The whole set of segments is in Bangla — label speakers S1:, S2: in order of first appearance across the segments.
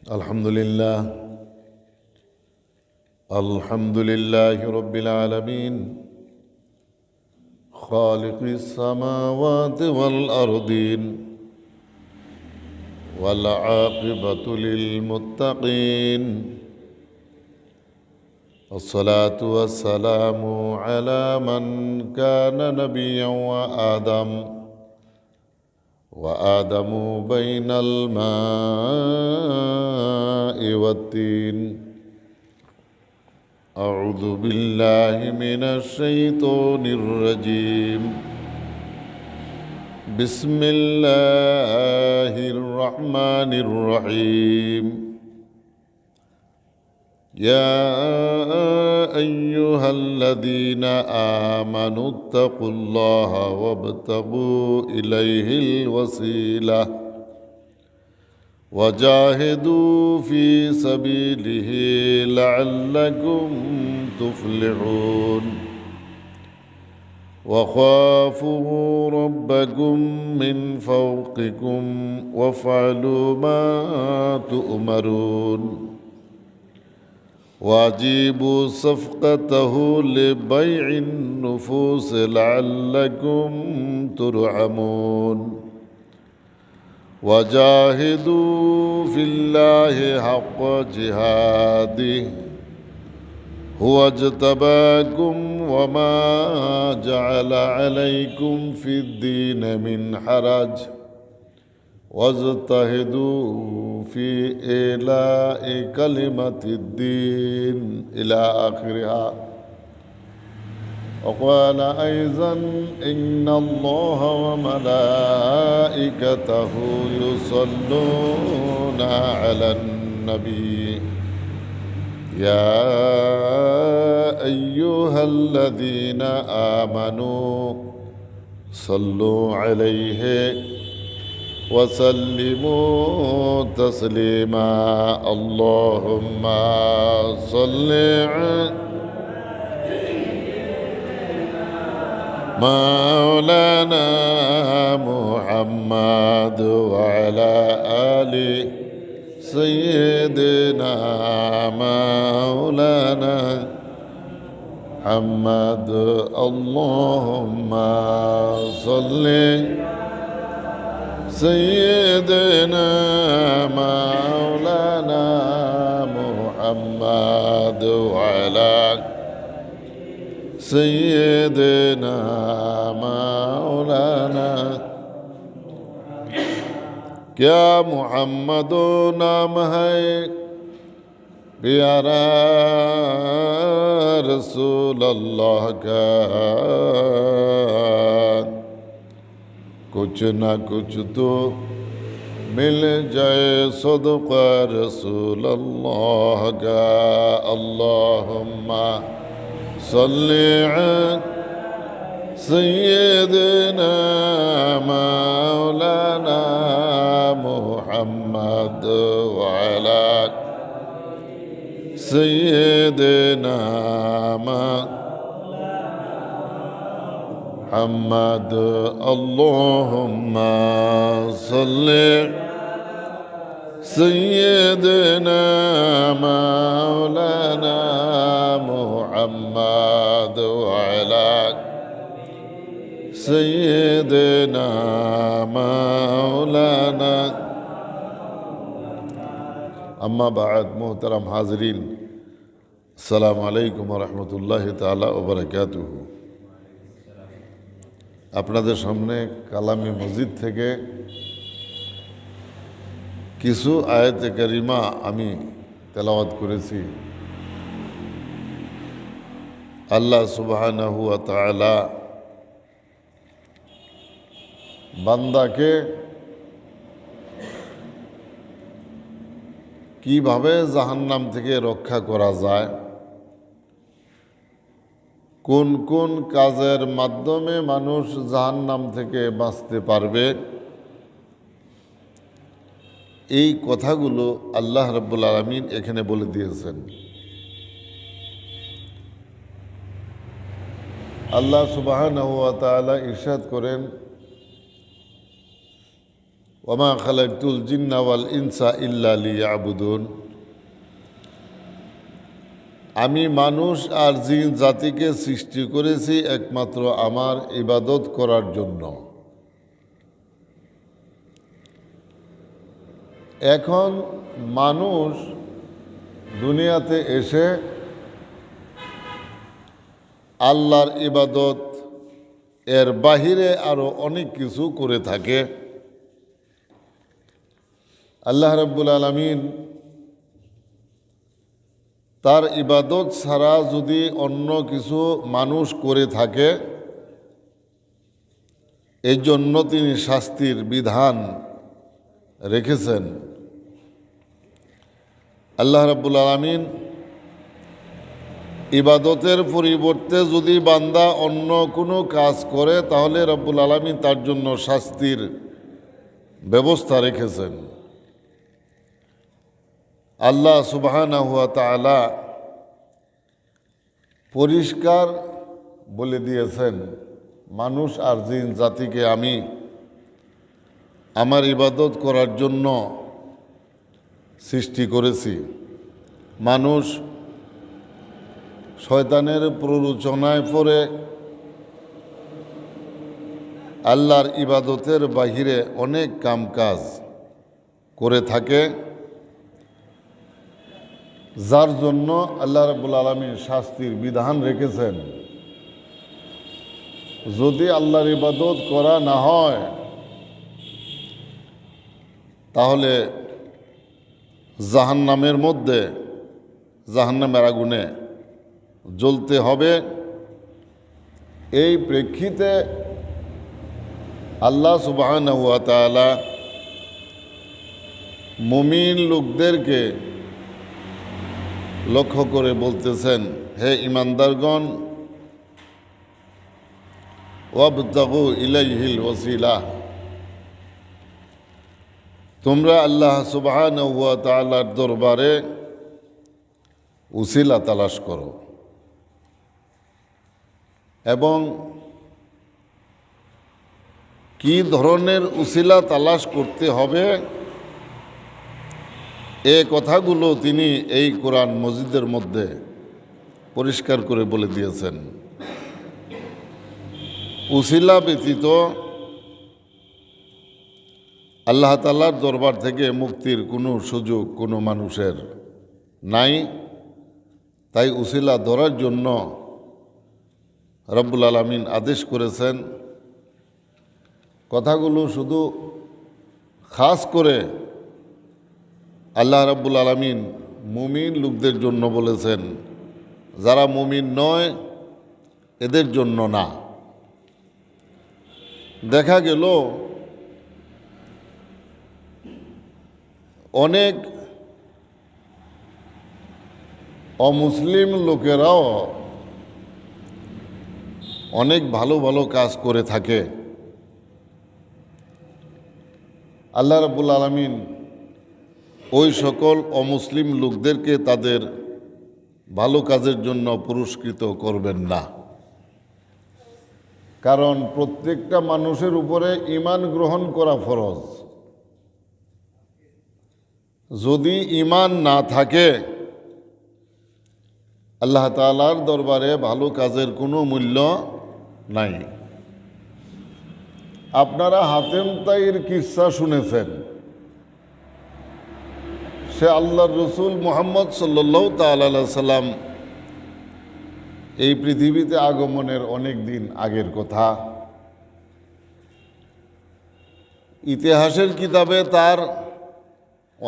S1: الحمد لله رب العالمين خالق السماوات والأرضين والعاقبة للمتقين الصلاة والسلام على من كان نبيا وآدم بين الماء والطين أعوذ بالله من الشيطان الرجيم بسم الله الرحمن الرحيم يا أيها الذين آمنوا اتقوا الله وابتغوا إليه الوسيلة وجاهدوا في سبيله لعلكم تفلحون وخافوا ربكم من فوقكم وافعلوا ما تؤمرون واجيبوا صفقته لبيع النفوس لعلكم ترحمون وجاهدوا في الله حق جهاده هو اجتباكم وما جعل عليكم في الدين من حرج واجتهدوا في إعلاء كلمة الدين إلى آخرها. وقال أيضا إن الله وملائكته يصلون على النبي يا أيها الذين آمنوا صلوا عليه وسلموا تسليما اللهم صل على مولانا محمد وعلى آل سيدنا مولانا محمد اللهم صل سيدنا مولانا محمد وعلى سيدنا مولانا क्या मोहम्मद नाम है प्यारा रसूल अल्लाह का कुछ ना कुछ तो मिल जाए सदका रसूल अल्लाह का अल्लाहुम्मा सल्ली अला सय्यदना मौलाना मुहम्मद वअला सय्यदना मुहम्मद अल्लाहुम्मा सल्ली सय्यदना मौलाना मुहम्मद वअला सय्यदना मौलाना अम्मा बाद मोहतरम हाज़रीन अस्सलामु अलैकुम व रहमतुल्लाहि ताला व बाराकातुहू। আপনাদের সামনে কালামে মজিদ থেকে কিছু আয়াতে কারিমা আমি তেলাওয়াত করেছি। আল্লাহ সুবহানাহু ওয়া তাআলা বান্দাকে কিভাবে জাহান্নাম থেকে রক্ষা করা যায়, কোন কোন কাজের মাধ্যমে মানুষ জাহান্নাম থেকে বাঁচতে পারবে, এই কথাগুলো আল্লাহ রাব্বুল আলামিন এখানে বলে দিয়েছেন। আল্লাহ সুবহানাহু ওয়া তাআলা ইরশাদ করেন ওমা খালাকতুল জিন্না ওয়াল ইনসা ইল্লা লিয়াবুদুন, আমি মানুষ আর জিন জাতিকে সৃষ্টি করেছি একমাত্র আমার ইবাদত করার জন্য। এখন মানুষ দুনিয়াতে এসে আল্লাহর ইবাদত এর বাহিরে আরও অনেক কিছু করে থাকে। আল্লাহ রাব্বুল আলামিন তার ইবাদত ছাড়া যদি অন্য কিছু মানুষ করে থাকে, এই জন্য তিনি শাস্তির বিধান রেখেছেন। আল্লাহ রাব্বুল আলামিন ইবাদতের পরিবর্তে যদি বান্দা অন্য কোনো কাজ করে, তাহলে রাব্বুল আলামিন তার জন্য শাস্তির ব্যবস্থা রেখেছেন। আল্লাহ সুবহানাহু ওয়া তাআলা পরিষ্কার বলে দিয়েছেন, মানুষ আর জিন জাতিকে আমি আমার ইবাদত করার জন্য সৃষ্টি করেছি। মানুষ শয়তানের প্ররোচনায় পড়ে আল্লাহর ইবাদতের বাহিরে অনেক কামকাজ করে থাকে, যার জন্য আল্লাহ রাব্বুল আলামিন শাস্তির বিধান রেখেছেন। যদি আল্লাহর ইবাদত করা না হয়, তাহলে জাহান্নামের মধ্যে, জাহান্নামের আগুনে জ্বলতে হবে। এই প্রেক্ষিতে আল্লাহ সুবহানাহু ওয়া তাআলা মুমিন লোকদেরকে লক্ষ্য করে বলতেছেন, হে ঈমানদারগণ, ওয়াবতাগু ইলাইহিল ওয়াসিলা, তোমরা আল্লাহ সুবহানাহু ওয়া তাআলার দরবারে উসিলা তালাশ করো। এবং কি ধরনের উসিলা তালাশ করতে হবে, এ কথাগুলো তিনি এই কোরআন মজিদের মধ্যে পরিষ্কার করে বলে দিয়েছেন। উসিলা ব্যতীত আল্লাহ তাআলার দরবার থেকে মুক্তির কোনো সুযোগ কোনো মানুষের নাই। তাই উসিলা ধরার জন্য রব্বুল আলামিন আদেশ করেছেন। কথাগুলো শুধু খাস করে আল্লাহ রাব্বুল আলামিন মুমিন লোকদের জন্য বলেছেন, যারা মুমিন নয় এদের জন্য না। দেখা গেল অনেক অমুসলিম লোকেরাও অনেক ভালো ভালো কাজ করে থাকে। আল্লাহ রাব্বুল আলামিন ওই সকল অমুসলিম লোকদেরকে তাদের ভালো কাজের জন্য পুরস্কৃত করবেন না। কারণ প্রত্যেকটা মানুষের উপরে ঈমান গ্রহণ করা ফরজ। যদি ঈমান না থাকে, আল্লাহ তাআলার দরবারে ভালো কাজের কোনো মূল্য নাই। আপনারা হাতেম তাইর কিসসা শুনেছেন। সে আল্লাহর রসুল মুহাম্মদ সাল্লাল্লাহু তাআলা আলাইহি সাল্লাম এই পৃথিবীতে আগমনের অনেক দিন আগের কথা। ইতিহাসের কিতাবে তার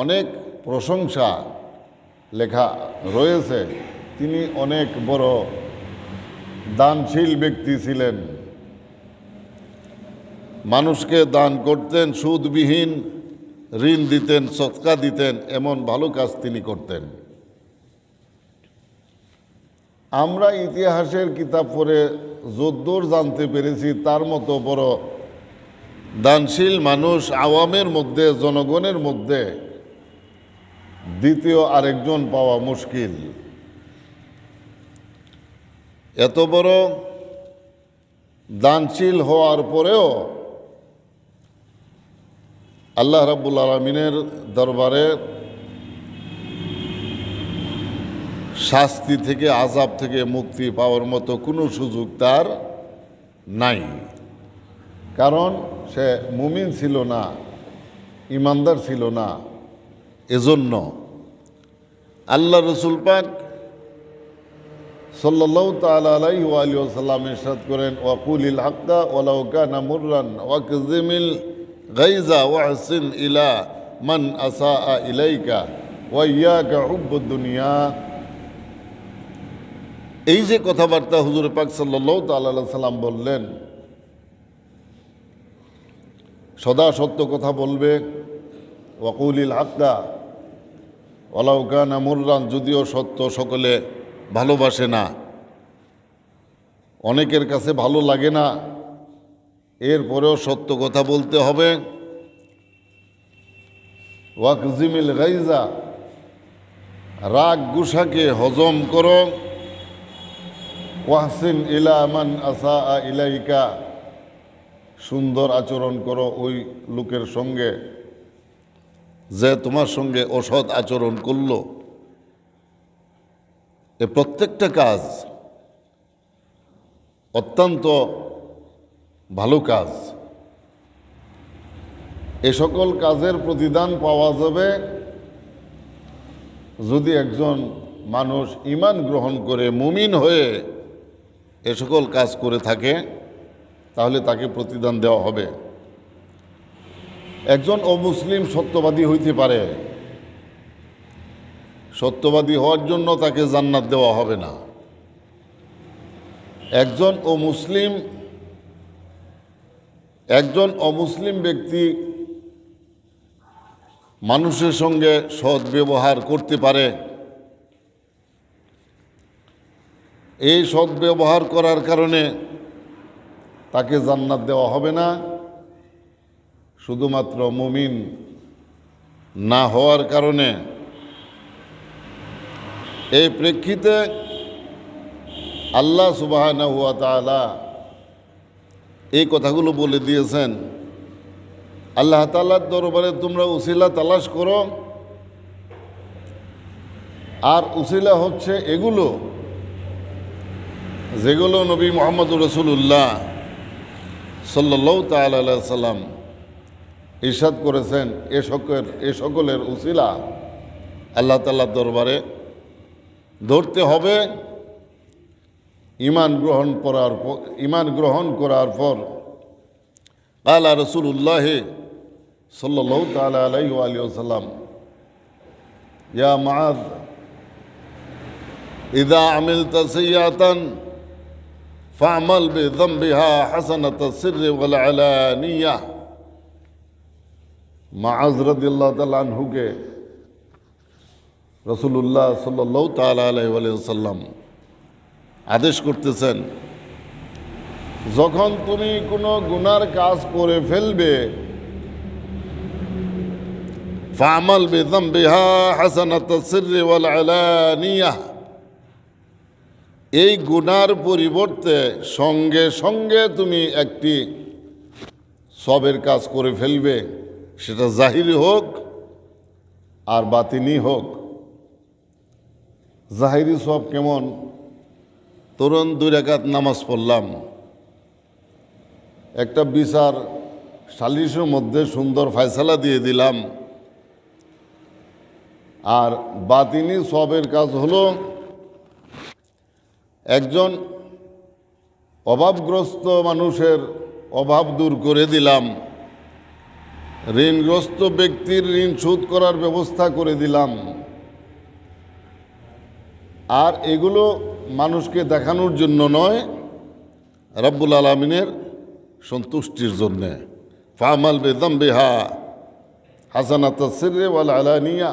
S1: অনেক প্রশংসা লেখা রয়েছে। তিনি অনেক বড় দানশীল ব্যক্তি ছিলেন। মানুষকে দান করতেন, সুদবিহীন ঋণ দিতেন, সদকা দিতেন, এমন ভালো কাজ তিনি করতেন। আমরা ইতিহাসের কিতাব পড়ে যদ্দূর জানতে পেরেছি, তার মতো বড় দানশীল মানুষ আওয়ামের মধ্যে, জনগণের মধ্যে দ্বিতীয় আরেকজন পাওয়া মুশকিল। এত বড় দানশীল হওয়ার পরেও আল্লাহ রাব্বুল আলামিনের দরবারে শাস্তি থেকে, আযাব থেকে মুক্তি পাওয়ার মতো কোনো সুযোগ তার নাই। কারণ সে মুমিন ছিল না, ইমানদার ছিল না। এজন্য আল্লাহ রসুল পাক সাল্লাল্লাহু তাআলা আলাইহি ওয়া আলিহি ওয়াসাল্লাম ইরশাদ করেন, ওয়াকুলিল হাক্কা ওয়ালাউ কানা মুররান ওয়াকযিমিল গায়জা ওয়াহসিন ইলা মান আসাআ ইলাইকা ওয়া ইয়াকা হুব্বুদ দুনিয়া। এই যে কথাবার্তা হুজুর পাক সাল্লাল্লাহু তাআলা আলাইহি সাল্লাম বললেন, সদা সত্য কথা বলবে, ওয়াকুলিল হাক্কা ওয়ালাউ কানা মুররান, যদিও সত্য সকলে ভালোবাসে না, অনেকের কাছে ভালো লাগে না, এরপরেও সত্য কথা বলতে হবে। ওয়াকযিমিল গায়জা, রাগ গুসাকে হজম করো। ওয়াহসিন ইলা মান আসাআ ইলাইকা, সুন্দর আচরণ করো ওই লোকের সঙ্গে যে তোমার সঙ্গে অসৎ আচরণ করলো। এ প্রত্যেকটা কাজ অত্যন্ত ভালো কাজ। এ সকল কাজের প্রতিদান পাওয়া যাবে যদি একজন মানুষ ঈমান গ্রহণ করে মুমিন হয়ে এ সকল কাজ করে থাকে, তাহলে তাকে প্রতিদান দেওয়া হবে। একজন অমুসলিম সত্যবাদী হইতে পারে, সত্যবাদী হওয়ার জন্য তাকে জান্নাত দেওয়া হবে না। একজন অমুসলিম ব্যক্তি মানুষের সঙ্গে সৎ ব্যবহার করতে পারে, এই সৎ ব্যবহার করার কারণে তাকে জান্নাত দেওয়া হবে না। শুধুমাত্র মুমিন না হওয়ার কারণে। এই প্রেক্ষিতে আল্লাহ সুবহানাহু ওয়া তাআলা এই কথাগুলো বলে দিয়েছেন। আল্লাহ তাআলার দরবারে তোমরা উসিলা তালাশ করো, আর উসিলা হচ্ছে এগুলো যেগুলো নবী মুহাম্মদ রাসূলুল্লাহ সাল্লাল্লাহু তাআলা আলাইহি সাল্লাম ইরশাদ করেছেন। এ সকলের উসিলা আল্লাহ তাআলার দরবারে ধরতে হবে। ঈমান গ্রহণ করার পর قال رسول الله صلى الله تعالى عليه وآله وسلم يا معاذ إذا عملت سيئة فاعمل بذنبها حسنة السر والعلانية। معاذ رضي الله تعالى عنه के রাসূলুল্লাহ সাল্লাল্লাহু তাআলা আলাইহি ওয়া সাল্লাম আদেশ করতেছেন, যখন তুমি কোনো গুনার কাজ করে ফেলবে, ফামাল বিযামবিহা হাসানাতাস সিররি ওয়াল আলানিয়াহ, এই গুনার পরিবর্তে সঙ্গে সঙ্গে তুমি একটি সবের কাজ করে ফেলবে, সেটা জাহিরি হোক আর বাতিনি হোক। জাহিরি সব কেমন? তরুণ 2 রাকাত নামাজ পড়লাম, একটা বিচার সালিশের মধ্যে সুন্দর ফয়সালা দিয়ে দিলাম। আর বাতিনি সবের কাজ হলো একজন অভাবগ্রস্ত মানুষের অভাব দূর করে দিলাম, ঋণগ্রস্ত ব্যক্তির ঋণ শোধ করার ব্যবস্থা করে দিলাম। আর এগুলো মানুষকে দেখানোর জন্য নয়, রব্বুল আলামিনের সন্তুষ্টির জন্যে। ফামাল বিযামবিহা হাসানাতাস সিররি ওয়াল আলানিয়া।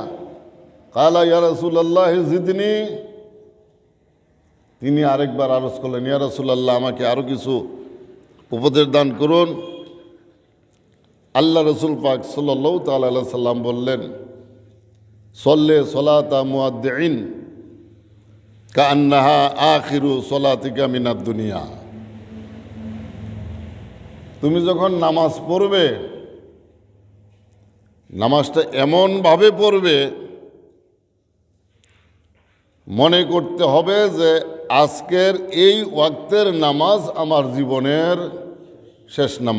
S1: কালা ইয়া রাসূলুল্লাহ জিদনি, তিনি আরেকবার আরজ করলেন, ইয়া রাসূলুল্লাহ আমাকে আরও কিছু উপদেশ দান করুন। আল্লাহ রসুল পাক সাল্লাল্লাহু তাআলা আলাইহি সাল্লাম বললেন, সল্লে সলাতা মুআদ্দিন কান্নাহা আখিরু সলাতিকা মিনাদ দুনিয়া। তুমি যখন নামাজ পড়বে নামাজটা এমনভাবে পড়বে মনে করতে হবে যে আজকের এই ওয়াক্তের নামাজ আমার জীবনের শেষ নামাজ।